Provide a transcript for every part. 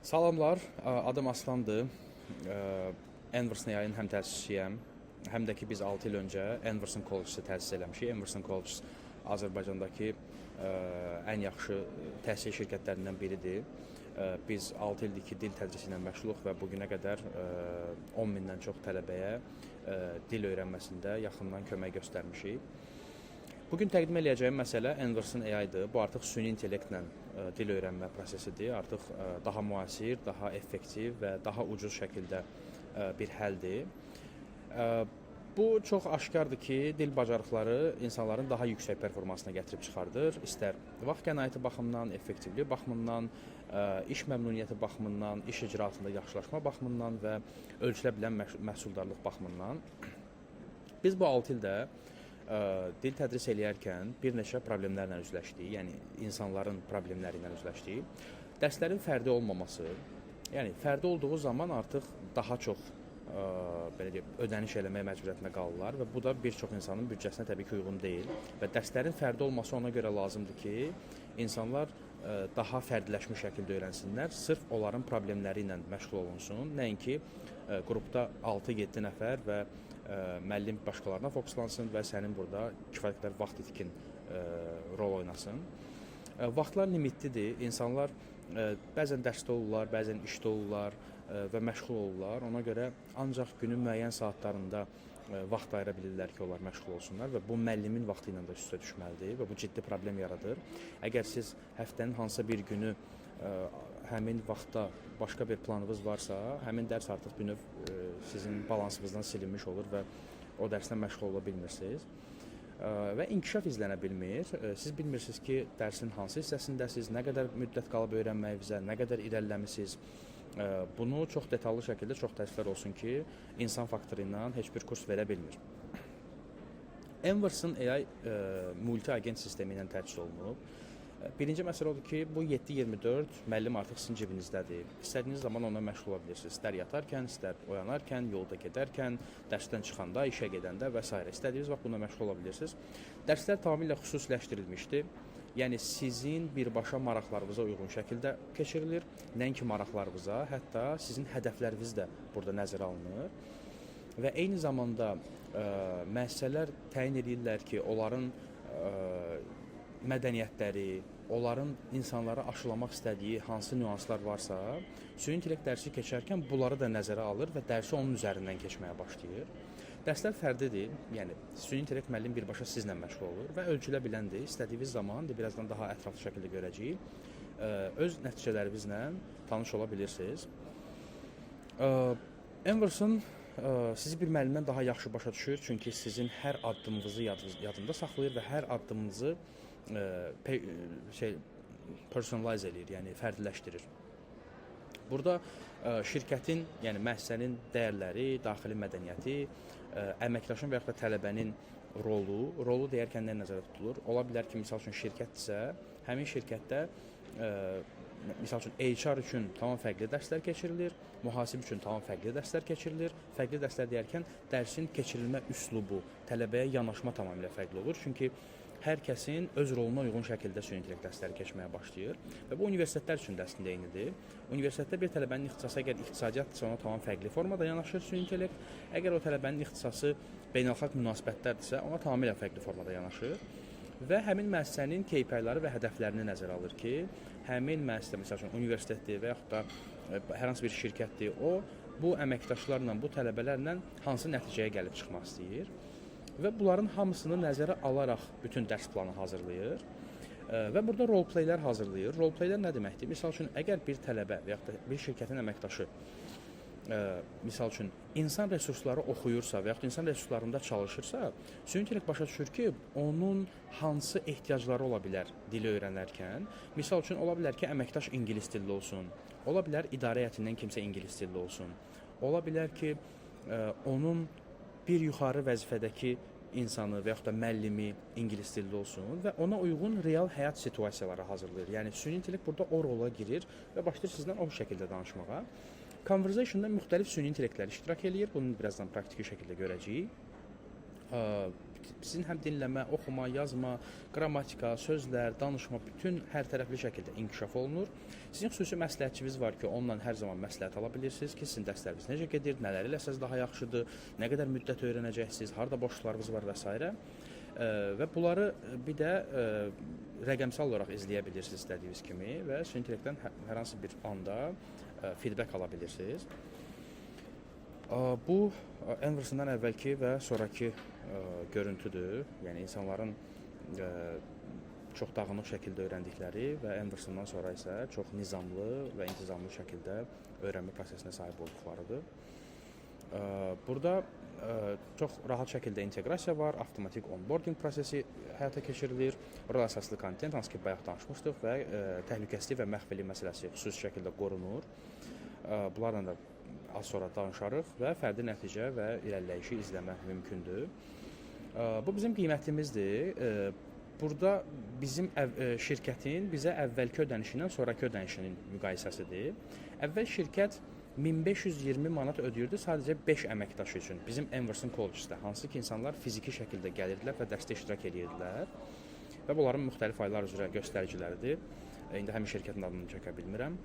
Salamlar, adım Aslandır. Enverson yayın həm təsisçiyəm, həm də ki biz 6 il öncə Enverson College-da təsis eləmişik. Enverson College Azərbaycandakı ən yaxşı təhsil şirkətlərindən biridir. Biz 6 ildir ki, dil tədrisi ilə məşğuluq və bugünə qədər 10 mindən çox tələbəyə dil öyrənməsində yaxından kömək göstərmişik. Bugün təqdim edəcəyim məsələ Enverson AI-dır. Bu artıq süni intellektlə dil öyrənmə prosesidir. Artıq daha müasir, daha effektiv və daha ucuz şəkildə bir həldir. Bu çox aşkardır ki, dil bacarıqları insanların daha yüksək performansına gətirib çıxardır. İstər vaxt qənaəti baxımından, effektivlik baxımından, iş məmnuniyyəti baxımından, iş icraatında yaxşılaşma baxımından və ölçülə bilən məhsuldarlıq baxımından. Biz bu 6 ildə dil tədris eləyərkən bir neçə problemlərlə üzləşdik, yəni insanların problemləri ilə üzləşdik. Dərslərin fərdi olmaması, yəni fərdi olduğu zaman artıq daha çox belə deyək, ödəniş eləməyə məcburiyyətində qalırlar və bu da bir çox insanın büdcəsinə təbii ki, uyğun deyil. Və dərslərin fərdi olması ona görə lazımdır ki, insanlar daha fərdiləşmiş şəkildə öyrənsinlər, sırf onların problemləri ilə məşğul olunsun, nəinki qrupda 6-7 nəfər və müəllim başqalarına fokuslansın və sənin burada kifayət qədər vaxt itkin rol oynasın. Vaxtlar limitlidir. İnsanlar bəzən dərsdə olurlar, bəzən işdə olurlar və məşğul olurlar. Ona görə ancaq günün müəyyən saatlarında vaxt ayıra bilirlər ki, onlar məşğul olsunlar və bu müəllimin vaxtı ilə də üstə düşməlidir və bu ciddi problem yaradır. Əgər siz həftənin hansısa bir günü həmin vaxtda başqa bir planınız varsa, həmin dərs artıq bir növ sizin balansınızdan silinmiş olur və o dərslə məşğul ola bilmirsiniz. Və inkişaf izlənə bilmir. Siz bilmirsiniz ki, dərsin hansı hissəsindəsiniz, nə qədər müddət qalıb öyrənməyinizə, nə qədər irəliləmisiniz. Bunu çox detallı şəkildə, çox təəssüflər olsun ki, insan faktoru ilə heç bir kurs verə bilmir. Enverson AI multi-agent sistemi ilə təchiz olunub. Birinci məsələ odur ki, bu 7/24 müəllim artıq sizin cibinizdədir. İstədiyiniz zaman ona məşğul ola bilirsiniz. İstər yatarkən, istər oyanarkən, yolda gedərkən, dərsdən çıxanda, işə gedəndə və s. İstədiyiniz vaxt buna məşğul ola bilirsiniz. Dərslər tamamilə xüsusiləşdirilmişdir. Yəni sizin birbaşa maraqlarınıza uyğun şəkildə keçirilir. Nəinki maraqlarınıza, hətta sizin hədəfləriniz də burada nəzərə alınır. Və eyni zamanda müəssisələr təyin edirlər ki, onların mədəniyyətləri, onların insanlara aşılamaq istədiyi hansı nüanslar varsa, süni intellekt dərsi keçərkən bunları da nəzərə alır və dərsi onun üzərindən keçməyə başlayır. Dərslər fərdidir, yəni süni intellekt müəllim birbaşa sizlə məşğul olur və ölçülə biləndir. İstədiyiniz zaman, birazdan daha ətraflı şəkildə görəcəyik, öz nəticələrinizlə tanış ola bilirsiniz. Enverson sizi bir müəllimdən daha yaxşı başa düşür, çünki sizin hər addımınızı yadında saxlayır və hər addımınızı personalize edir, yəni fərdiləşdirir. Burada şirkətin, yəni müəssisənin dəyərləri, daxili mədəniyyəti, əməkdaşın və yaxud da tələbənin rolu deyərkən nə nəzərdə tutulur? Ola bilər ki, misal üçün şirkətdirsə, həmin şirkətdə misal üçün HR üçün tamam fərqli dərslər keçirilir, mühasib üçün tamam fərqli dərslər keçirilir. Fərqli dərslər deyərkən dərsin keçirilmə üslubu, tələbəyə yanaşma tamamilə fərqli olur. Çünki hər kəsin öz roluna uyğun şəkildə süni intellekt dərsləri keçməyə başlayır və bu universitetlər üçün də əslində eynidir. Universitetdə bir tələbənin ixtisası əgər iqtisadiyyatdırsa, ona tamam fərqli formada yanaşır süni intellekt. Əgər o tələbənin ixtisası beynəlxalq münasibətlərdirsə, ona tamamilə fərqli formada yanaşır. Və həmin müəssisənin KPI-ləri və hədəflərini nəzərə alır ki, həmin müəssisə, məsəl üçün universitetdir və yaxud da hər hansı bir şirkətdir, o bu əməkdaşlarla, bu tələbələrlə hansı nəticəyə gəlib çıxmaq istəyir və bunların hamısını nəzərə alaraq bütün dərs planı hazırlayır və burada role-playlər hazırlayır. Role-playlər nə deməkdir? Misal üçün, əgər bir tələbə və yaxud da bir şirkətin əməkdaşı misal üçün, insan resursları oxuyursa və yaxud insan resurslarında çalışırsa, süni intellekt başa düşür ki, onun hansı ehtiyacları ola bilər dili öyrənərkən. Misal üçün, ola bilər ki, əməkdaş ingilis dilli olsun, ola bilər idarə heyətindən kimsə ingilis dilli olsun, ola bilər ki, onun bir yuxarı vəzifədəki insanı və yaxud da müəllimi ingilis dilli olsun və ona uyğun real həyat situasiyaları hazırlayır. Yəni, süni intellekt burada o rola girir və başlayır sizlə o şəkildə danışmağa. Conversation-da müxtəlif süni intellektlər iştirak eləyir. Bunu birazdan praktiki şəkildə görəcəyik. sizin həm dinləmə, oxuma, yazma, qrammatika, sözlər, danışma bütün hər tərəfli şəkildə inkişaf olunur. Sizin xüsusi məsləhətçiniz var ki, onunla hər zaman məsləhət ala bilirsiniz ki, sizin dərsləriniz necə gedir, nələri eləsəz daha yaxşıdır, nə qədər müddət öyrənəcəksiniz, harda boşluqlarınız var və s. Və bunları bir də rəqəmsal olaraq izləyə bilirsiniz istədiyiniz kimi və süni intellektdən hər hansı bir anda feedback ala bilirsiniz. Bu Andersondan əvvəlki və sonrakı görüntüdür. Yəni insanların çox dağınıq şəkildə öyrəndikləri və Andersondan sonra isə çox nizamlı və intizamlı şəkildə öyrənmə prosesinə sahib olduqlarıdır. Burada çox rahat şəkildə inteqrasiya var, avtomatik onboarding prosesi həyata keçirilir. Burada əsaslı kontent, hansı ki bayaq danışmışdıq və təhlükəsizlik və məxfilik məsələsi xüsusi şəkildə qorunur. Bunlarla da az sonra danışarıq və fərdi nəticə və irəliləyişi izləmək mümkündür. Bu bizim qiymətimizdir. Burada bizim şirkətin bizə əvvəlki ödənişi ilə sonrakı ödənişinin müqayisəsidir. Əvvəl şirkət 1520 manat ödəyirdi sadəcə 5 əməkdaşı üçün bizim Emerson College'da, hansı ki insanlar fiziki şəkildə gəlirdilər və dərsdə iştirak edirdilər və bunların müxtəlif aylar üzrə göstəriciləridir. İndi həmin şirkətin adını çəkə bilmirəm.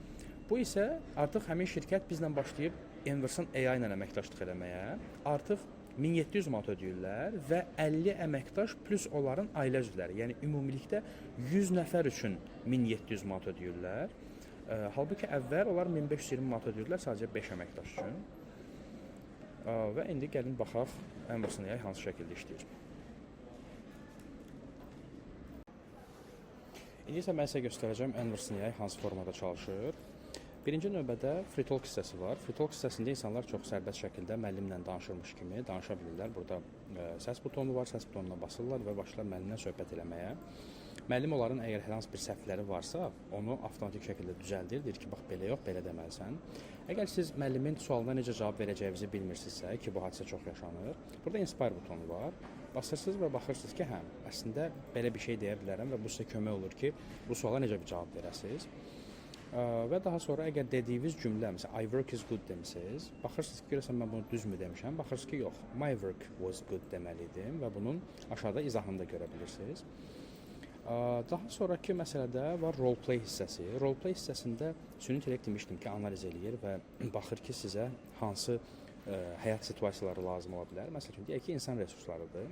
Bu isə artıq həmin şirkət bizlə başlayıb Emerson AI ilə əməkdaşlıq eləməyə. Artıq 1700 manat ödəyirlər və 50 əməkdaş plus onların ailə üzvləri, yəni ümumilikdə 100 nəfər üçün 1700 manat ödəyirlər. Halbuki əvvəl onlar 1520 manat ödəyirlər sadəcə 5 əməkdaş üçün. Və indi gəlin baxaq Emerson AI hansı şəkildə işləyir. İndi isə mən sizə göstərəcəm Emerson AI hansı formada çalışır. Birinci növbədə Free Talk hissəsi var. Free Talk hissəsində insanlar çox sərbəst şəkildə müəllimlə danışırmış kimi danışa bilirlər. Burada səs butonu var, səs butonuna basırlar və başlar müəllimlə söhbət eləməyə. Müəllim onların əgər hər hansı bir səhvləri varsa, onu avtomatik şəkildə düzəldir. Deyir ki, bax belə yox, belə deməlisən. Əgər siz müəllimin sualına necə cavab verəcəyinizi bilmirsinizsə, ki, bu hadisə çox yaşanır, burada Inspire butonu var. Basırsınız və baxırsınız ki, hə, əslində belə bir şey deyə bilərəm və bu sizə kömək olur ki, bu suala necə bir cavab verəsiniz. Və daha sonra əgər dediyiniz cümlə, məsələn, I work is good demisiniz, baxırsınız ki, görəsən mən bunu düzmü demişəm, baxırsınız ki, yox, my work was good deməliydim və bunun aşağıda izahını da görə bilirsiniz. Daha sonraki məsələdə var roleplay hissəsi. Roleplay hissəsində süni intellekt demişdim ki, analiz eləyir və baxır ki, sizə hansı həyat situasiyaları lazım ola bilər. Məsələn, deyək ki, insan resurslarıdır.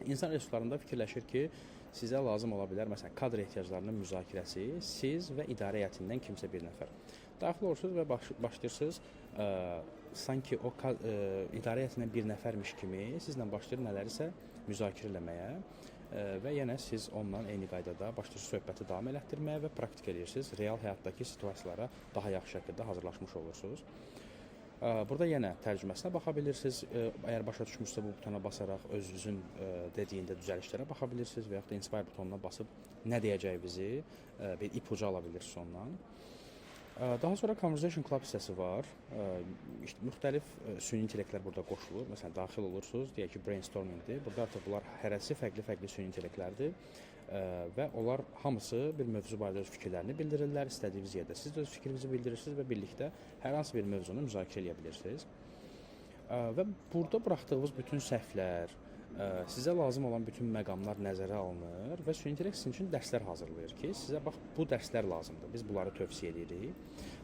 İnsan resurslarında fikirləşir ki, sizə lazım ola bilər, məsələn, kadr ehtiyaclarının müzakirəsi, siz və idarə heyətindən kimsə bir nəfər. Daxil olursunuz və başlayırsınız, sanki o idarə heyətindən bir nəfərmiş kimi sizlə başlayır nələrisə müzakirə eləməyə və yenə siz onunla eyni qaydada başlayırsınız söhbəti davam elətdirməyə və praktik edirsiniz. Real həyatdakı situasiyalara daha yaxşı şəkildə hazırlaşmış olursunuz. Burada yenə tərcüməsinə baxa bilirsiniz. Əgər başa düşmüşsə bu butona basaraq özünüzün dediyində düzəlişlərə baxa bilirsiniz və yaxud da Inspire butonuna basıb nə deyəcəyinizi bir ipucu ala bilirsiniz ondan. Daha sonra Conversation Club hissəsi var. İşte, müxtəlif süni intellektlər burada qoşulur. Məsələn, daxil olursunuz, deyək ki, brainstormingdir. Burada artıq bunlar hərəsi fərqli süni intellektlərdir və onlar hamısı bir mövzu barədə öz fikirlərini bildirirlər. İstədiyiniz yerdə siz də öz fikrinizi bildirirsiniz və birlikdə hər hansı bir mövzunu müzakirə edə bilirsiniz. Və burada buraxdığınız bütün səhvlər, sizə lazım olan bütün məqamlar nəzərə alınır və süni intellekt sizin üçün dərslər hazırlayır ki, sizə bax bu dərslər lazımdır. Biz bunları tövsiyə edirik.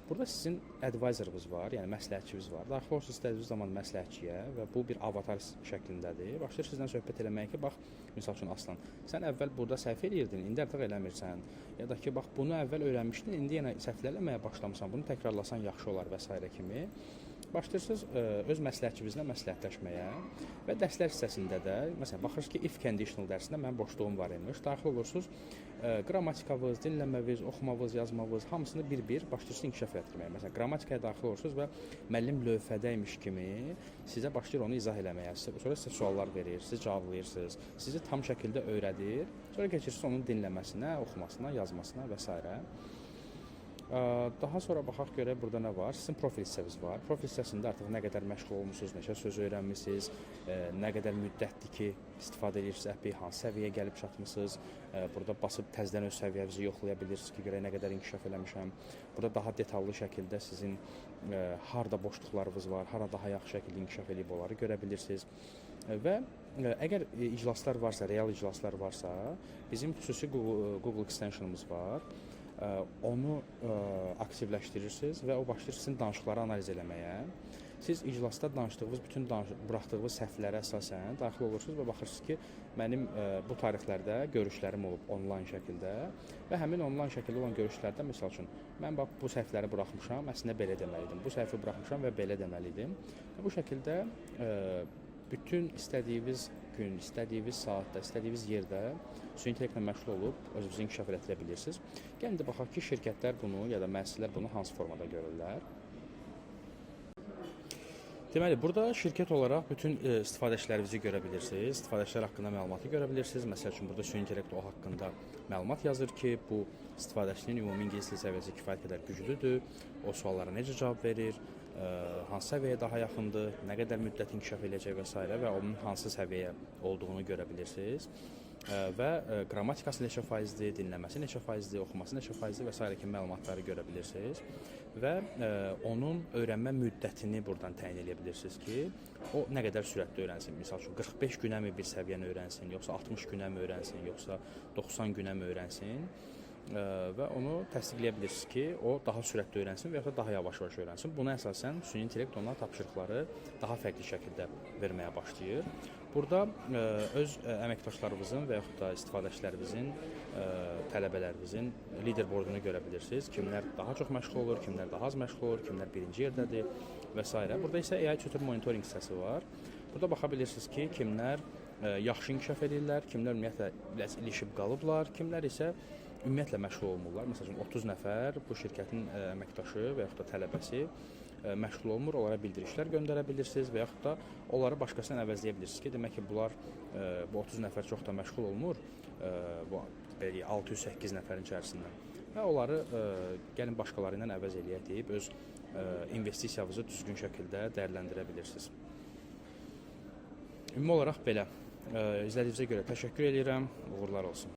Burada sizin advisorınız var, yəni məsləhətçiniz var. Daxil olursunuz istədiyiniz zaman məsləhətçiyə və bu bir avatar şəklindədir. Başlayır sizdən söhbət eləməyə ki, bax, misal üçün Aslan, sən əvvəl burada səhv edirdin, indi artıq eləmirsən. Ya da ki, bax, bunu əvvəl öyrənmişdin, indi yenə səhvlər eləməyə başlamısan, bunu təkrarlasan yaxşı olar və s. kimi. Başlayırsınız öz məsləhətçinizlə məsləhətləşməyə və dərslər hissəsində də, məsələn, baxırsınız ki, if conditional dərsində mənim boşluğum var imiş. Daxil olursunuz, qrammatikavız, dinləməviz, oxumavız, yazmavız, hamısını bir-bir başlayırsınız inkişaf etdirməyə. Məsələn, qrammatikaya daxil olursunuz və müəllim lövhədəymiş kimi sizə başlayır onu izah eləməyə. Sonra sizə suallar verir, siz cavablayırsınız, sizi tam şəkildə öyrədir. Sonra keçirsiniz onun dinləməsinə, oxumasına, yazmasına və s. Daha sonra baxaq görək burada nə var. Sizin profil hissəniz var. Profil hissəsində artıq nə qədər məşğul olmusunuz, neçə söz öyrənmisiniz, nə qədər müddətdir ki, istifadə edirsiniz əpi, hansı səviyyəyə gəlib çatmısınız. Burada basıb təzədən öz səviyyənizi yoxlaya bilirsiniz ki, görək nə qədər inkişaf eləmişəm. Burada daha detallı şəkildə sizin harda boşluqlarınız var, hara daha yaxşı şəkildə inkişaf edib onları görə bilirsiniz. Və əgər iclaslar varsa, real iclaslar varsa, bizim xüsusi Google extensionumuz var. Onu aktivləşdirirsiniz və o başlayır sizin danışıqları analiz eləməyə. Siz iclasda danışdığınız bütün buraxdığınız səhvlərə əsasən daxil olursunuz və baxırsınız ki, mənim bu tarixlərdə görüşlərim olub onlayn şəkildə və həmin onlayn şəkildə olan görüşlərdə məsəl üçün mən bax bu səhvləri buraxmışam, əslində belə deməliydim. Bu səhvi buraxmışam və belə deməliydim. Bu şəkildə bütün istədiyiniz gün, istədiyiniz saatda, istədiyiniz yerdə süni intellektlə məşğul olub özünüzü inkişaf etdirə bilirsiniz. Gəlin də baxaq ki, şirkətlər bunu ya da müəssisələr bunu hansı formada görürlər. Deməli, burada şirkət olaraq bütün istifadəçilərinizi görə bilirsiniz, istifadəçilər haqqında məlumatı görə bilirsiniz. Məsəl üçün, burada süni intellekt o haqqında məlumat yazır ki, bu istifadəçinin ümumi ingilis dili səviyyəsi kifayət qədər güclüdür, o suallara necə cavab verir, hansı səviyyəyə daha yaxındır, nə qədər müddət inkişaf edəcək və s. və onun hansı səviyyə olduğunu görə bilirsiniz. Və qrammatikası neçə faizdir, dinləməsi neçə faizdir, oxuması neçə faizdir və s. kimi məlumatları görə bilirsiniz. Və onun öyrənmə müddətini buradan təyin edə bilirsiniz ki, o nə qədər sürətli öyrənsin. Misal üçün, 45 günəmi bir səviyyəni öyrənsin, yoxsa 60 günəmi öyrənsin, yoxsa 90 günəmi öyrənsin. Və onu təsdiqləyə bilirsiniz ki, o daha sürətli öyrənsin və yaxud da daha yavaş-yavaş öyrənsin. Buna əsasən süni intellekt ona tapşırıqları daha fərqli şəkildə verməyə başlayır. Burada öz əməkdaşlarınızın və yaxud da istifadəçilərinizin, tələbələrinizin leaderboardunu görə bilirsiniz. Kimlər daha çox məşğul olur, kimlər daha az məşğul olur, kimlər birinci yerdədir və s. Burada isə AI Tutor Monitoring hissəsi var. Burada baxa bilirsiniz ki, kimlər yaxşı inkişaf edirlər, kimlər ümumiyyətlə ilişib qalıblar, kimlər isə ümumiyyətlə məşğul olmurlar. Məsələn, 30 nəfər bu şirkətin əməkdaşı və yaxud da tələbəsi məşğul olmur, onlara bildirişlər göndərə bilirsiniz və yaxud da onları başqasından əvəzləyə bilirsiniz ki, demək ki, bunlar bu 30 nəfər çox da məşğul olmur, bu 608 nəfərin içərisindən və onları gəlin başqaları ilə əvəz eləyək deyib öz investisiyanızı düzgün şəkildə dəyərləndirə bilirsiniz. Ümumi olaraq belə. İzlədiyinizə görə təşəkkür edirəm. Uğurlar olsun.